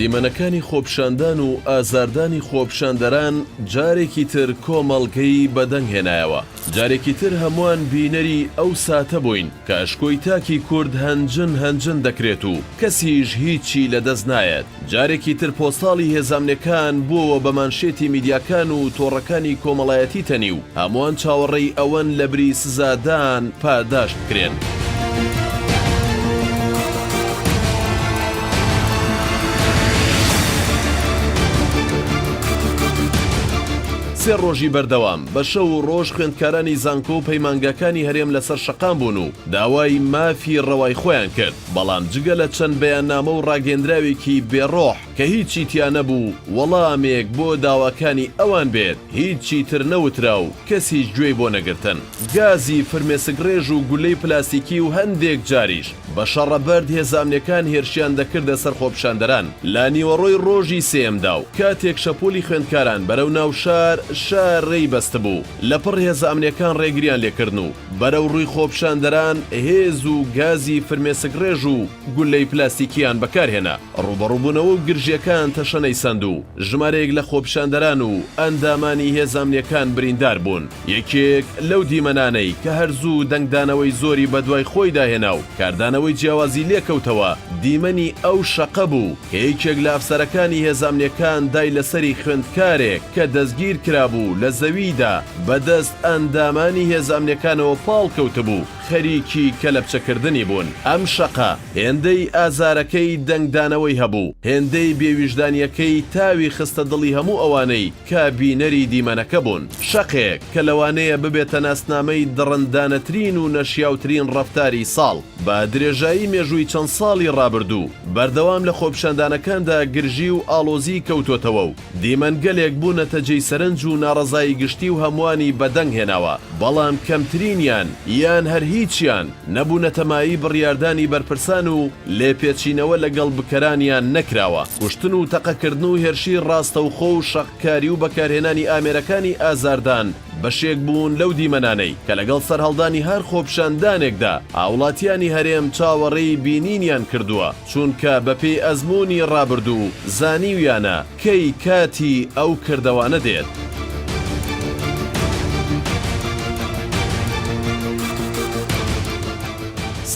دیمەنەکانی خۆپشاندان و ئازاردانی خۆپشاندەران جارێکی تر کۆمەڵگەی بەدەنگ هێنایەوە. جارێکی تر هەمووان بینەری ئەو ساتە بووین کە ئەشکۆی تاکی کورد هەنجن دەکرێت و کەسیش هیچی لەدەست نایەت. جارێکی تر پۆستاڵی هێزانەکان بووەوە بە مانشێتی میدیاکان و تۆڕەکانی کۆمەڵایەتی تەنی و هەمووان چاوەڕێی ئەوەن لە بری سزادان پاداشت بکرێن. سێ ڕۆژی بەردەوام بە شەو و ڕۆژ خوێندکارانی زانکۆ و پەیمانگەکانی هەرێم لەسەر شەقام بوون و داوای مافی ڕەوای خۆیان کرد، بەڵام جگە لە چەند بەیاننامە و ڕاگەندراوێکی بێڕۆح کە هیچی تیا نەبوو وەڵامێک بۆ داواکانی ئەوان بێت هیچی تر نەوترا و کەسیش گوێی بۆ نەگرتن. گازی فرمێسکڕێژ و گولەی پلاستیکی و هەندێک جاریش بە شەڕەبەرد هێزانەکان هێرشیان دەکردە سەر خۆپشاندەران لە نیوەڕۆی ڕۆژی سێمدا و کاتێک شەپۆلی خوێندکاران بەرەو ناو شار ڕێی بەستە بوو لەپڕ هێزانەکان ڕێگریان لێکردن و بەرەو ڕووی خۆپشاندەران هێز و گازی فرمێسکڕێژ و گولەی پلاستیکیان بەکارهێنا. ڕوبەڕووبوونەوە و گرژیەکان تەشەنەی سەند و ژمارەیەک لە خۆپشاندەران و ئەندامانی هێزانەکان بریندار بوون. یەکێک لەو دیمەنانەی کە هەرزوو دەنگدانەوەی زۆری بەدوای خۆی داهێنا و کاردانەوەی جیاوازی لێکەوتەوە دیمەنی ئەو شەقە بوو کە یەکێک لە ئەفسەرەکانی هێزانەکان دای لەسەری خوێندکارێک کە دەستگیر کرابوو لە زەویدا بەدەست ئەندامانی هێزانەکانەوە پاڵ کەوتبوو خەریکی کەلەپچەکردنی بوون. ئەم شەقە هێندەی ئازارەکەی دەنگدانەوەی هەبوو، هێندەی بێویژدانیەکەی تاوی خستە دڵی هەموو ئەوانەی کە بینەری دیمەنەکە بوون. شەقێک کە لەوانەیە ببێتە ناسنامەی دڕندانەترین و نەشیاوترین ڕەفتاری ساڵ بە درێژایی مێژووی چەند ساڵی ڕابردوو. بەردەوام لە خۆپشاندانەکاندا گرژی و ئاڵۆزی کەوتۆتەوە و دیمەنگەلێک بوونەتە جێی سەرنج و ناڕەزایی گشتی و هەمووانی بەدەنگ هێناوە، بەڵام کەمترینیان یان هەر هیچیان نەبوونەتە مایی بڕیاردانی بەرپرسان و لێپێچینەوە لەگەڵ بکەرانیان نەکراوە. کوشتن و تەقەکردن و هێرشی ڕاستەوخۆ و شەقکاری و بەکارهێنانی ئامێرەکانی ئازاردان بەشێک بوون لەو دیمەنانەی کە لەگەڵ سەرهەڵدانی هەر خۆپشاندانێکدا هاوڵاتیانی هەرێم چاوەڕێی بینینیان کردووە، چونکە بەپێی ئەزمموی ڕابردوو زانیویانە کەی کاتی ئەو کردەوانە دێت.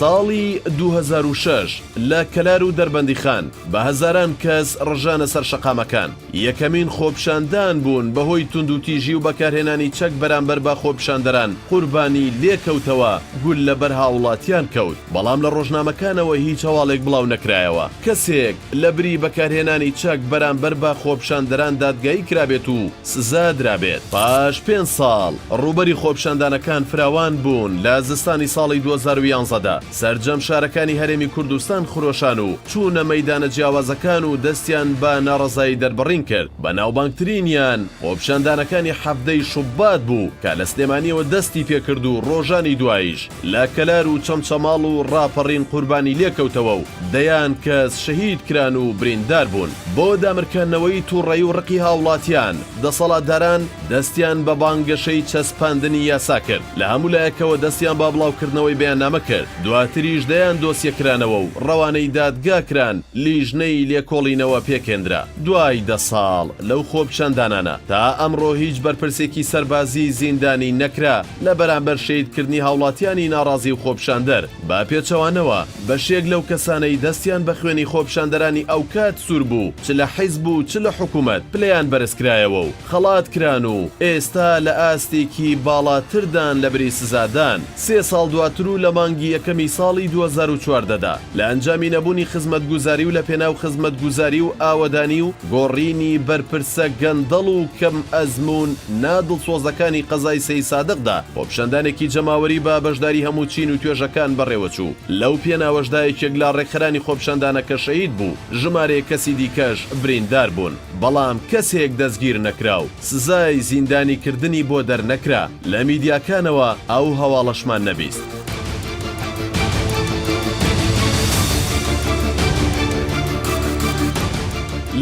ساڵی 2006 لە کەلار و دەربەندیخان بە هەزاران کەس ڕژانە سەر شەقامەکان. یەکەمین خۆپشاندان بوون بەهۆی توندوتیژی و بەکارهێنانی چەک بەرامبەر بە خۆپشاندەران قوربانی لێکەوتەوە گول لەبەر هاوڵاتیان کەوت، بەڵام لە ڕۆژنامەکانەوە هیچ هەواڵێک بڵاو نەکرایەوە. کەسێک لە بری بەکارهێنانی چەک بەرامبەر بە خۆپشاندەران دادگایی کرابێت و سزا درابێت. پاش 5 ساڵ ڕوبەری خۆپشاندانەکان فراوان بوون. لە زستانی ساڵی 2011دا سەرجەم شارەکانی هەرێمی کوردستان خرۆشان و چوونە مەیدانە جیاوازەکان و دەستیان بە ناڕەزایی دەربڕین کرد. بە ناوبانگترینیان خۆپشاندانەکانی حەفدەی شوبات بوو کە لە سلێمانیەوە دەستی پێکرد و ڕۆژانی دواییش لە کەلار و چەمچەماڵ و ڕاپەڕین قوربانی لێکەوتەوە و دەیان کەس شەهید کران و بریندار بوون. بۆ دامرکردنەوەی تووڕەیی و ڕقی هاوڵاتیان دەسەڵاتداران دەستیان بە بانگەشەی چەسپاندنی یاسا کرد، لە هەموو لایەکەوە دەستیان با بڵاوکردنەوەی بەیاننامە کرد. دواتریش دەیان دۆسیەکرانەوە و ڕەوانەی دادگاکران لیژنەی لێکۆڵینەوە پێکێنرا. دوای 10 ساڵ لەو خۆپشاندانانە تا ئەمڕۆ هیچ بەرپرسێکی سەربازی زیندانی نەکرا لە بەرامبەر شەیدکردنی هاوڵاتیانی ناڕازی و خۆپشاندەر. با پێچەوانەوە بەشێک لەو کەسانەی دەستیان بە خوێنی خۆپشاندەرانی ئەو کات سوور بوو، چ لە حیزب و چ لە حکوومەت پلەیان بەرزکرایەوە و خەڵات کران و ئێستا لە ئاستێکی باڵاتردان لە بری سزادان. 3 ساڵ دواتر و لە مانگی یەکەمی ساڵی 2014دا لە ئەنجامی نەبوونی خزمەتگوزاری و لە پێناو خزمەتگوزاری و ئاوەدانی و گۆڕینی بەرپرسە گەندەڵ و کەم ئەزمون نادڵسۆزەکانی قەزای سەی سادقدا خۆپشاندانێکی جەماوەری بە بەشداری هەموو چین و توێژەکان بەڕێوەچوو. لەو پێناوەشدایەکێک لە ڕێکخرانی خۆپشاندانەکە شەهید بوو، ژمارە کەسی دیکەش بریندار بوون، بەڵام کەسێک دەستگیر نەکراو. سزای زیندانی کردنی بۆ دەرنەکرا. لە میدیاکانەوە ئەو هەواڵەشمان نەبیست.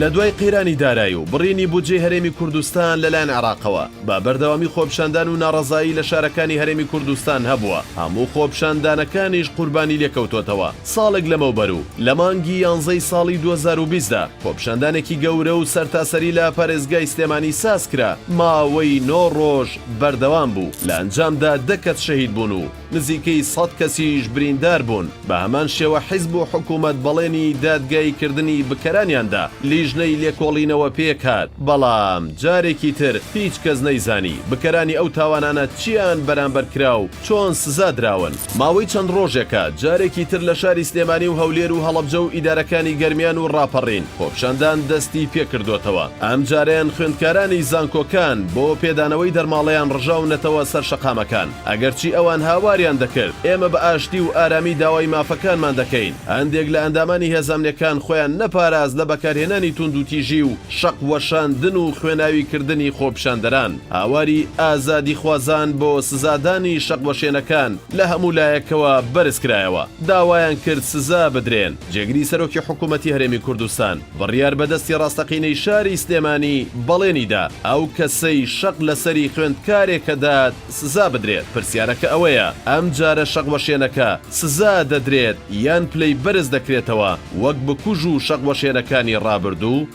لە دوای قەیرانی دارایی و بڕینی بودجەی هەرێمی کوردستان لەلایەن عێراقەوە با بەردەوامی خۆپیشاندان و ناڕەزایی لە شارەکانی هەرێمی کوردستان هەبووە هەموو خۆپیشاندانەکانیش قوربانی لێکەوتوتەوە ساڵێک لەمەوبەر و لە مانگی 11 ساڵی 2020دا خۆپیشاندانێکی گەورە و سەرتاسەری لە پارێزگای سلێمانی ساز کرا ماوەی 9 ڕۆژ بەردەوام بوو لە ئەنجامدا 10 کەس شەهید بوون و نزیکەی 100 کەسیش بریندار بوون بە هەمان شێوە حیزب و حکوومەت بەڵێنی دادگایکردنی بکەرانیاندا لیژنەی لێکۆڵینەوە پێکات بەڵام جارێکی تر هیچ کەس نەیزانی بکەرانی ئەو تاوانانە چیان بەرامبەر کرا و چۆن سزا دراون ماوەی چەند ڕۆژێکە جارێکی تر لە شاری سلێمانی و هەولێر و هەڵەبجە و ئیدارەکانی گەرمیان و ڕاپەڕین خۆپیشاندان دەستی پێکردوتەوە ئەم جارەیان خوێندکارانی زانکۆکان بۆ پێدانەوەی دەرماڵەیان ڕژاونەتەوە سەر شەقامەکان ئەگەرچی ئەوان هاواریان دەکرد ئێمە بە ئاشتی و ئارامی داوای مافەکانمان دەکەین هەندێک لە ئەندامانی هێزانەکان خۆیان نەپاراز لە بەکارهێنانی توندوتیژی و شەق وەشاندن و خوێناویکردنی خۆپیشاندەران هاواری ئازادی خوازان بۆ سزادانی شەقوەشێنەکان لە هەموو لایەکەوە بەرزکرایەوە داوایان کرد سزا بدرێن جێگری سەرۆکی حکوومەتی هەرێمی کوردستان بڕیار بەدەستی ڕاستەقینەی شاری سلێمانی بەڵێنیدا ئەو کەسەی شەق لەسەری خوێندکارێکەدات سزا بدرێت پرسیارەکە ئەوەیە ئەم جارە شەقوەشێنەکە سزا دەدرێت یان پلەی بەرز دەکرێتەوە وەک بکوژ و شەقوەشێنەکانی ڕابردوو